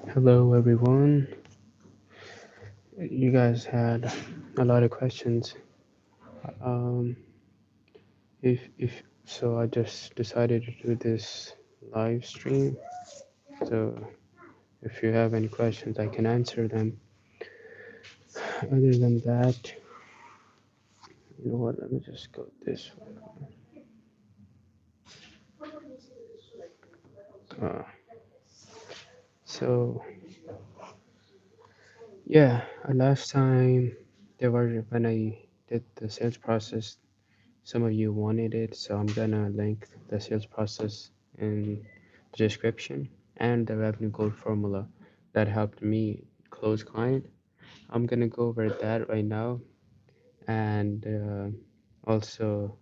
Hello, everyone. You guys had a lot of questions. Um, if so, I just decided to do this live stream. So if you have any questions, I can answer them. Other than that, you know what? Let me just go this way. Uh, so yeah, last time there were when I did the sales process, some of you wanted it, so I'm gonna link the sales process in the description and the revenue goal formula that helped me close client. I'm gonna go over that right now and also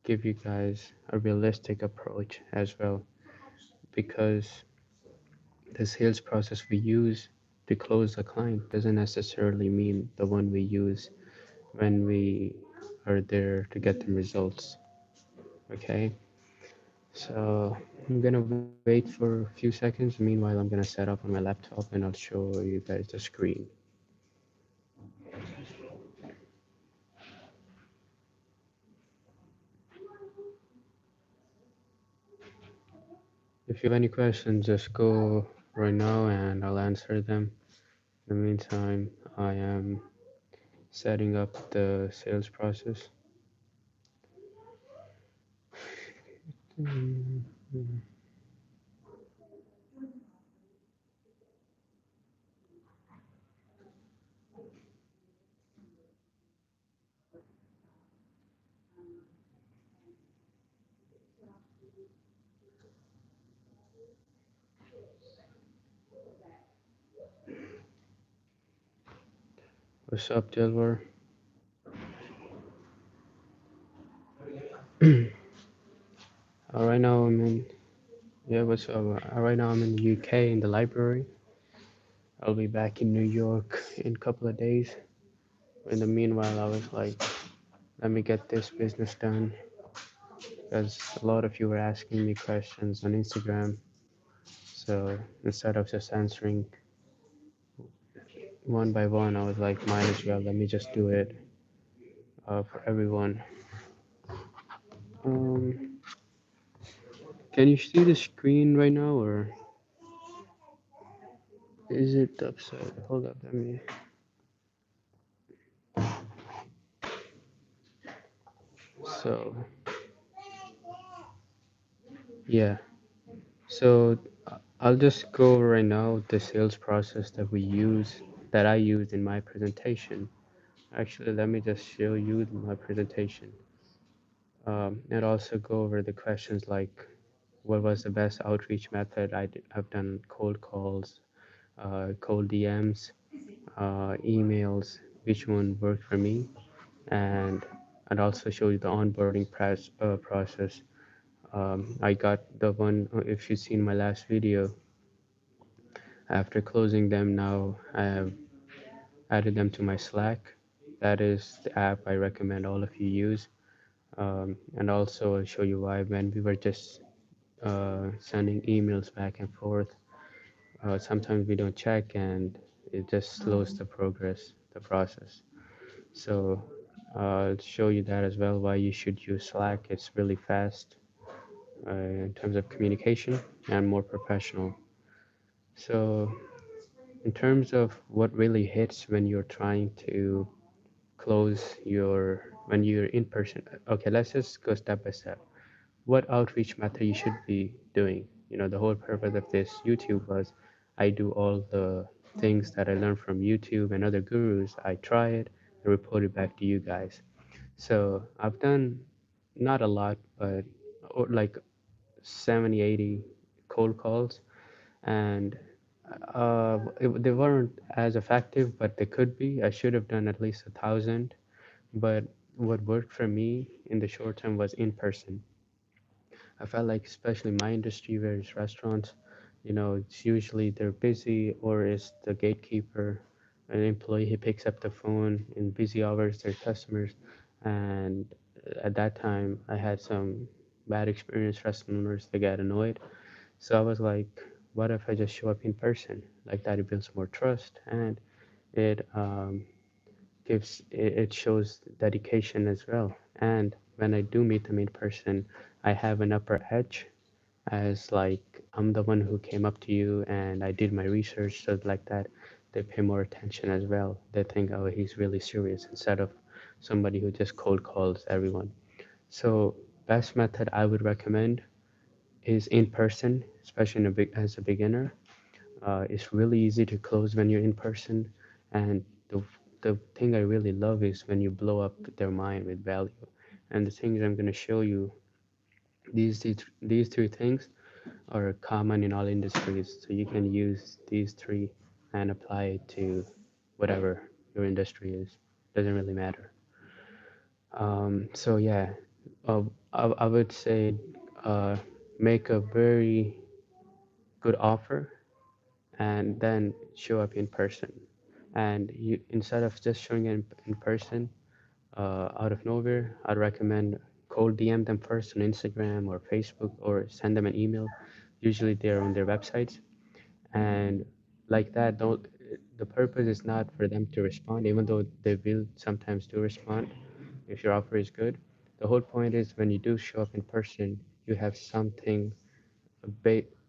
give you guys a realistic approach as well, because the sales process we use to close a client doesn't necessarily mean the one we use when we are there to get the results. Okay, so I'm gonna wait for a few seconds. Meanwhile, I'm gonna set up on my laptop and I'll show you guys the screen. If you have any questions, just go right now and I'll answer them. In the meantime, I am setting up the sales process. What's up, Delvar? Right now I'm in. Yeah, what's up? Right now I'm in the UK in the library. I'll be back in New York in a couple of days. In the meanwhile, I was like, let me get this business done, because a lot of you were asking me questions on Instagram. So instead of just answering one by one, I was like, might as well, let me just do it for everyone. Um, can you see the screen right now, or is it upside? Hold up, let me. So yeah, so I'll just go over right now the sales process that we use, that I used in my presentation. Actually, let me just show you my presentation. And also go over the questions like what was the best outreach method. I've done cold calls, cold DMs, emails, which one worked for me, and also show you the onboarding process. I got the one, if you've seen my last video, after closing them, now I have added them to my Slack. That is the app I recommend all of you use. And also I'll show you why when we were just sending emails back and forth, sometimes we don't check and it just slows the progress, the process. So I'll show you that as well, why you should use Slack. It's really fast in terms of communication and more professional. So in terms of what really hits when you're trying to close your, when you're in person, okay, let's just go step by step. What outreach method you should be doing? The whole purpose of this YouTube was I do all the things that I learned from YouTube and other gurus. I try it and report it back to you guys. So I've done not a lot, but like 70, 80 cold calls, and they weren't as effective, but they could be. I should have done at least 1,000, but what worked for me in the short term was in person. I felt like, especially my industry, where it's restaurants, it's usually they're busy, or it's the gatekeeper, an employee who picks up the phone in busy hours, their customers. And at that time, I had some bad experience, customers they get annoyed. So I was like, what if I just show up in person? Like that, it builds more trust and it shows dedication as well. And when I do meet them in person, I have an upper edge as like I'm the one who came up to you and I did my research, so like that, they pay more attention as well. They think, oh, he's really serious instead of somebody who just cold calls everyone. So best method I would recommend is in person, especially as a beginner. It's really easy to close when you're in person, and the thing I really love is when you blow up their mind with value. And the things I'm going to show you, these three things are common in all industries, so you can use these three and apply it to whatever your industry is. Doesn't really matter. So yeah, I would say uh, make a very good offer and then show up in person. And you instead of just showing it in person out of nowhere, I'd recommend cold DM them first on Instagram or Facebook or send them an email. Usually they're on their websites, and like that, don't. The purpose is not for them to respond, even though they will sometimes do respond if your offer is good. The whole point is when you do show up in person, you have something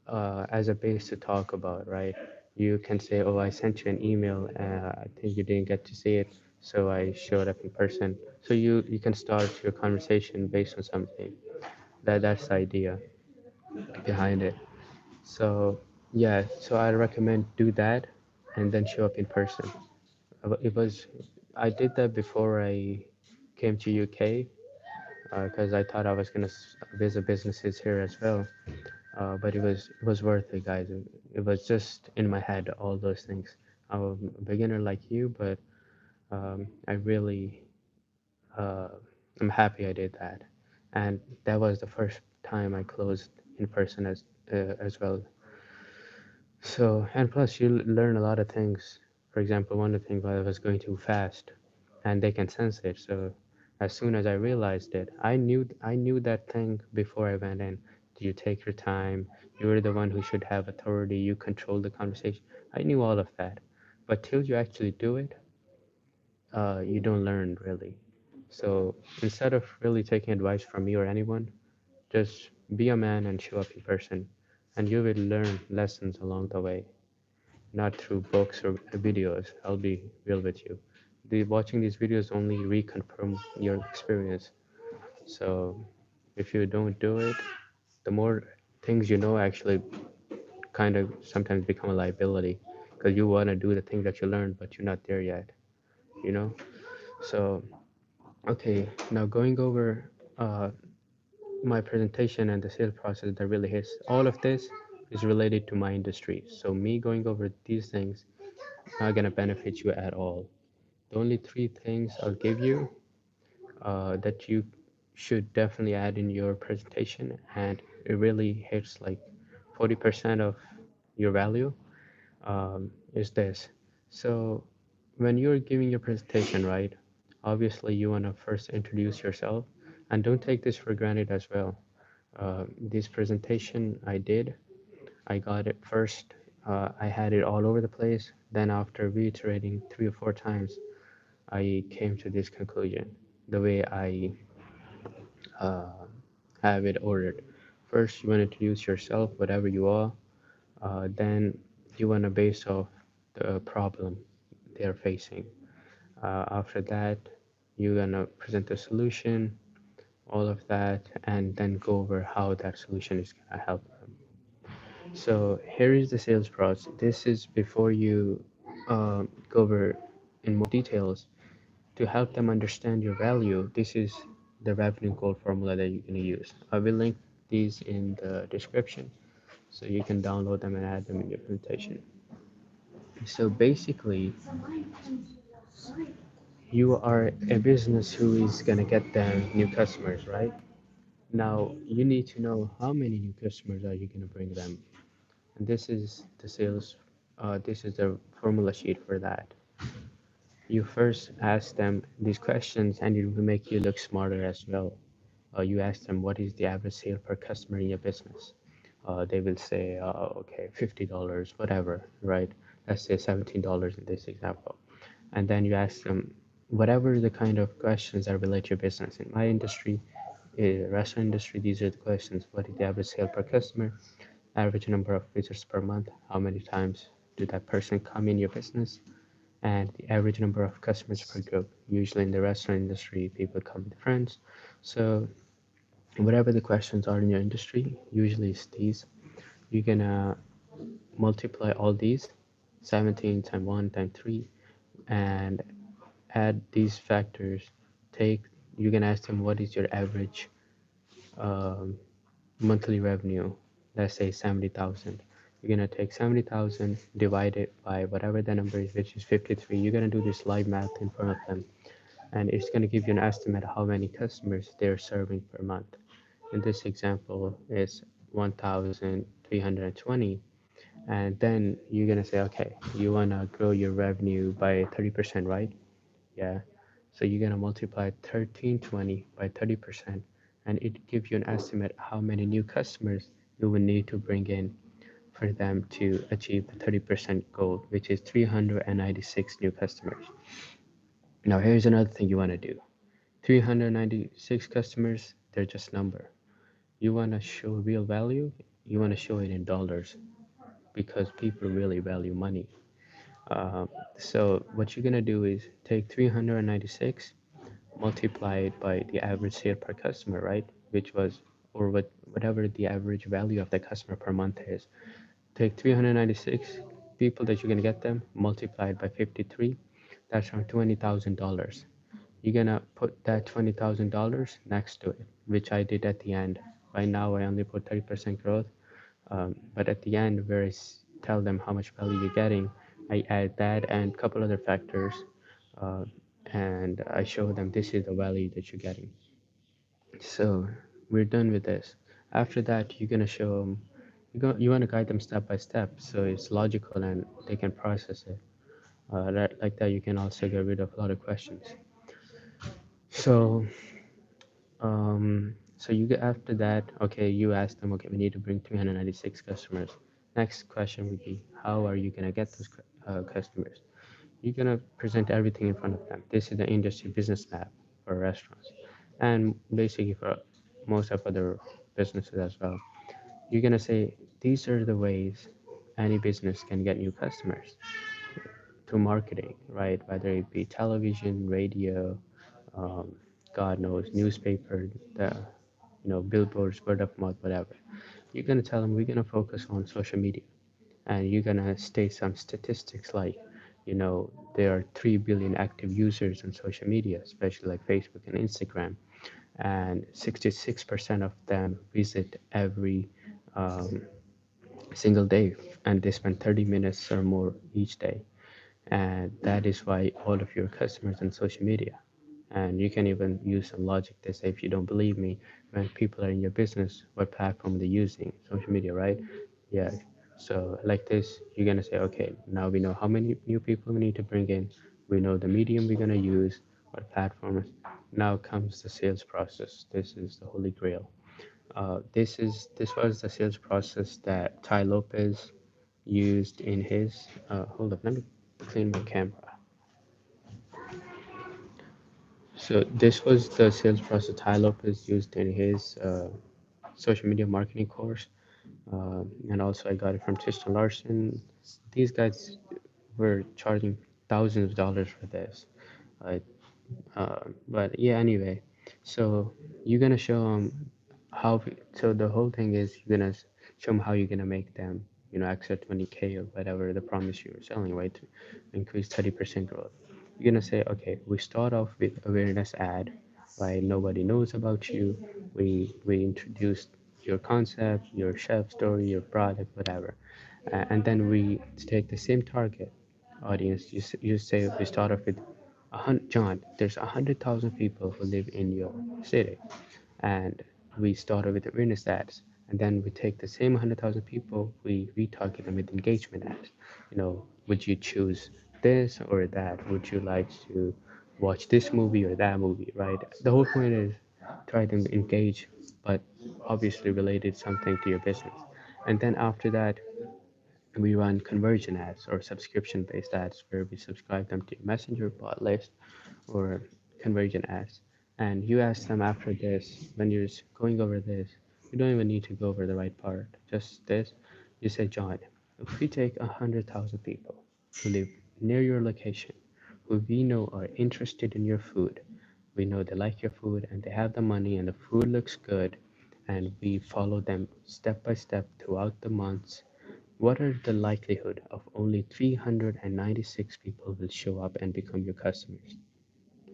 as a base to talk about, right? You can say, "Oh, I sent you an email. I think you didn't get to see it, so I showed up in person." So you can start your conversation based on something. That's the idea behind it. So yeah, so I recommend do that, and then show up in person. It was I did that before I came to UK because I thought I was gonna visit businesses here as well. But it was worth it, guys. It was just in my head, all those things. I'm a beginner like you, but I really uh, I'm happy I did that, and that was the first time I closed in person as well. So and plus you learn a lot of things. For example, one of the things I was going too fast, and they can sense it. So as soon as I realized it, I knew that thing before I went in. You take your time. You're the one who should have authority. You control the conversation. I knew all of that, but till you actually do it, you don't learn really. So instead of really taking advice from me or anyone, just be a man and show up in person, and you will learn lessons along the way, not through books or videos. I'll be real with you. Watching these videos only reconfirm your experience. So if you don't do it, the more things you know actually kind of sometimes become a liability because you want to do the things that you learned, but you're not there yet, you know? So, okay, now going over my presentation and the sales process that really hits all of this is related to my industry. So, me going over these things not gonna benefit you at all. The only three things I'll give you that you should definitely add in your presentation, and it really hits like 40% of your value, is this. So, when you're giving your presentation, right, obviously you want to first introduce yourself, and don't take this for granted as well. This presentation I did, I got it first. I had it all over the place. Then, after reiterating 3 or 4 times, I came to this conclusion the way I uh, have it ordered. First, you want to introduce yourself, whatever you are. Then, you want to base off the problem they're facing. After that, you're going to present the solution, all of that, and then go over how that solution is going to help them. So, here is the sales process. This is before you go over in more details to help them understand your value. This is the revenue goal formula that you're going to use. I will link these in the description so you can download them and add them in your presentation. So basically, you are a business who is going to get them new customers, right? Now, you need to know how many new customers are you going to bring them. And this is the formula sheet for that. You first ask them these questions and it will make you look smarter as well. You ask them what is the average sale per customer in your business. They will say, okay, $50, whatever, right? Let's say $17 in this example. And then you ask them whatever the kind of questions that relate to your business. In my industry, restaurant industry, these are the questions. What is the average sale per customer? Average number of visitors per month? How many times do that person come in your business? And the average number of customers per group. Usually in the restaurant industry, people come with friends. So whatever the questions are in your industry, usually it's these. You're gonna multiply all these, 17 times 1 times 3, and add these factors. Take You can ask them what is your average um, monthly revenue. Let's say 70,000. You're gonna take 70,000 divided by whatever the number is, which is 53. You're gonna do this live math in front of them, and it's gonna give you an estimate of how many customers they're serving per month. In this example, it's 1,320. And then you're gonna say, okay, you wanna grow your revenue by 30%, right? Yeah. So you're gonna multiply 1320 by 30%, and it gives you an estimate how many new customers you will need to bring in for them to achieve the 30% goal, which is 396 new customers. Now here's another thing you wanna do. 396 customers, they're just number. You wanna show real value, you wanna show it in dollars because people really value money. So what you're gonna do is take 396, multiply it by the average sale per customer, right? Which was, or whatever the average value of the customer per month is. Take 396 people that you're gonna get them, multiply it by 53. That's around $20,000. You're gonna put that $20,000 next to it, which I did at the end. Right now, I only put 30% growth, but at the end, where tell them how much value you're getting, I add that and a couple other factors, uh, and I show them this is the value that you're getting. So we're done with this. After that, you're gonna show them. You want to guide them step by step, so it's logical and they can process it. Like that, you can also get rid of a lot of questions. So so you get after that, okay, you ask them, okay, we need to bring 396 customers. Next question would be, how are you gonna get those customers? You're gonna present everything in front of them. This is the industry business map for restaurants, and basically for most of other businesses as well. You're gonna say these are the ways any business can get new customers through marketing, right? Whether it be television, radio, um, God knows, newspaper, the billboards, word of mouth, whatever. You're gonna tell them we're gonna focus on social media, and you're gonna state some statistics like, there are 3 billion active users on social media, especially like Facebook and Instagram, and 66% of them visit every um, single day, and they spend 30 minutes or more each day, and that is why all of your customers on social media. And you can even use some logic to say, if you don't believe me, when people are in your business, what platform they're using, social media, right? Yeah. So like this, you're gonna say, okay, now we know how many new people we need to bring in. We know the medium we're gonna use, what platforms. Now comes the sales process. This is the holy grail. This was the sales process that Tai Lopez used in his. Hold up, let me clean my camera. So this was the sales process Tai Lopez used in his social media marketing course, and also I got it from Tristan Larson. These guys were charging thousands of dollars for this. Uh, but yeah, anyway, so you're gonna show them how. So the whole thing is you're gonna show them how you're gonna make them, accept 20K or whatever the promise you were selling, right? To increase 30% growth. You're gonna say, okay, we start off with awareness ad, right? Nobody knows about you. We introduced your concept, your chef story, your product, whatever, and then we take the same target audience. You say we start off with John, there's 100,000 people who live in your city, and we started with awareness ads, and then we take the same 100,000 people, we retarget them with engagement ads. Would you choose this or that? Would you like to watch this movie or that movie, right? The whole point is try to engage, but obviously related something to your business. And then after that, we run conversion ads or subscription based ads where we subscribe them to your messenger bot list or conversion ads. And you ask them after this, when you're going over this, you don't even need to go over the right part. Just this, you say, John, if we take 100,000 people who live near your location, who we know are interested in your food, we know they like your food and they have the money and the food looks good, and we follow them step by step throughout the months, what are the likelihood of only 396 people will show up and become your customers?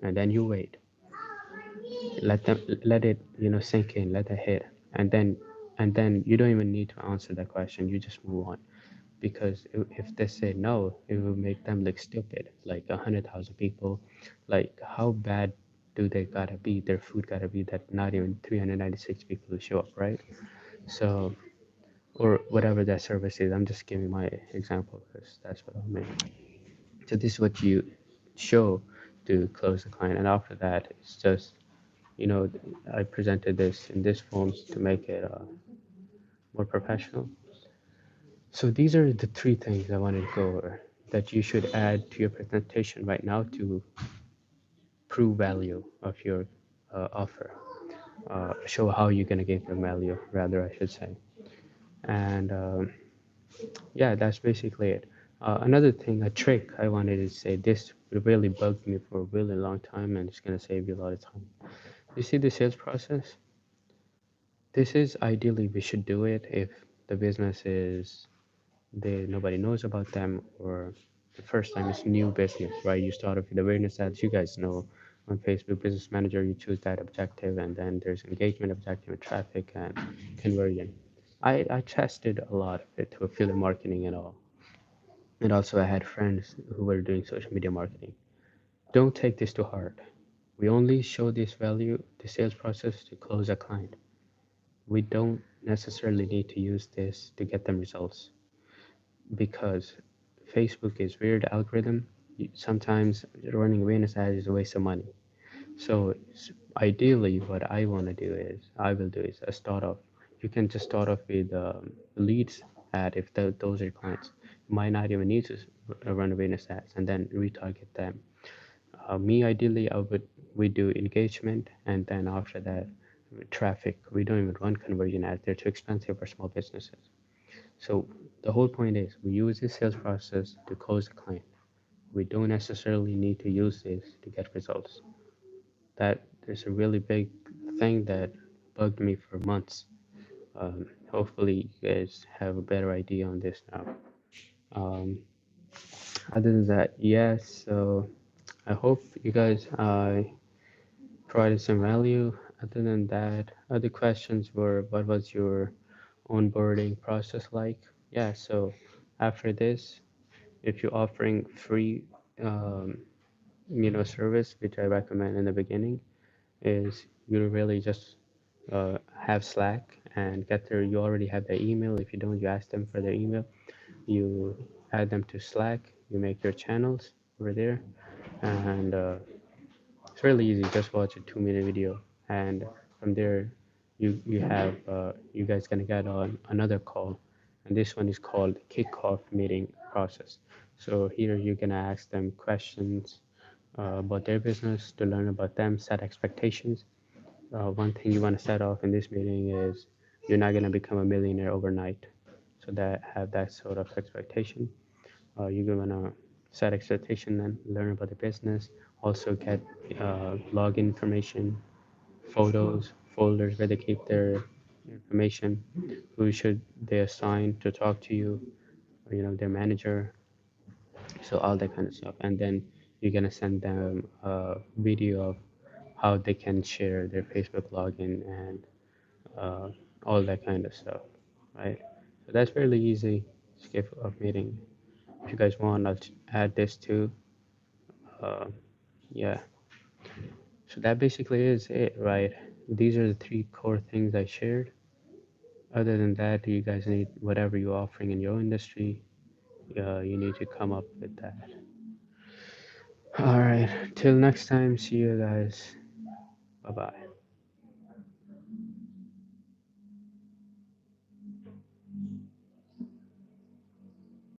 And then you wait, let it sink in, let it hit, and then you don't even need to answer that question. You just move on, because if they say no, it will make them look stupid. Like 100,000 people, like how bad do they gotta be? Their food gotta be that not even 396 people will show up, right? So, or whatever that service is. I'm just giving my example because that's what I mean. So this is what you show to close the client, and after that, it's just you know I presented this in this form to make it more professional. So these are the three things I wanted to go over that you should add to your presentation right now to prove value of your offer, show how you're going to give them value, rather I should say. And yeah, that's basically it. Another thing, a trick I wanted to say, this really bugged me for a really long time, and it's going to save you a lot of time. You see the sales process? This is ideally we should do it if the business is nobody knows about them, or the first time it's new business, right? You start off with awareness ads. You guys know on Facebook Business Manager, you choose that objective, and then there's engagement objective and traffic and conversion. I tested a lot of it to affiliate marketing and all. And also, I had friends who were doing social media marketing. Don't take this to heart. We only show this value, the sales process, to close a client. We don't necessarily need to use this to get them results, because Facebook is weird algorithm. Sometimes running awareness ads is a waste of money. So ideally, what I want to do is, I will do is a start off. You can just start off with leads ad if those are clients. You might not even need to run awareness ads and then retarget them. Me ideally, we do engagement, and then after that, traffic. We don't even run conversion ads. They're too expensive for small businesses. So the whole point is we use this sales process to close the client. We don't necessarily need to use this to get results. That is a really big thing that bugged me for months. Hopefully you guys have a better idea on this now. Um, Other than that, yes. So I hope you guys provided some value. Other than that, other questions were, what was your onboarding process like? Yeah. So after this, if you're offering free um, service, which I recommend in the beginning, is you really just have Slack and get their, you already have their email. If you don't, you ask them for their email, you add them to Slack, you make your channels over there, and it's really easy. Just watch a 2 minute video, and from there you have you guys gonna get on another call, and this one is called kickoff meeting process. So here you're gonna ask them questions about their business, to learn about them, set expectations. One thing you want to set off in this meeting is you're not gonna become a millionaire overnight, so that have that sort of expectation. You're gonna set expectation and learn about the business. Also get login information, photos, folders where they keep their information, who should they assign to talk to you, their manager, so all that kind of stuff. And then you're gonna send them a video of how they can share their Facebook login and uh, all that kind of stuff, right? So that's fairly easy. Skip of meeting. If you guys want, I'll add this too. Uh, yeah. So that basically is it, right? These are the three core things I shared. Other than that, you guys need whatever you're offering in your industry. You need to come up with that. All right. Till next time. See you guys. Bye bye.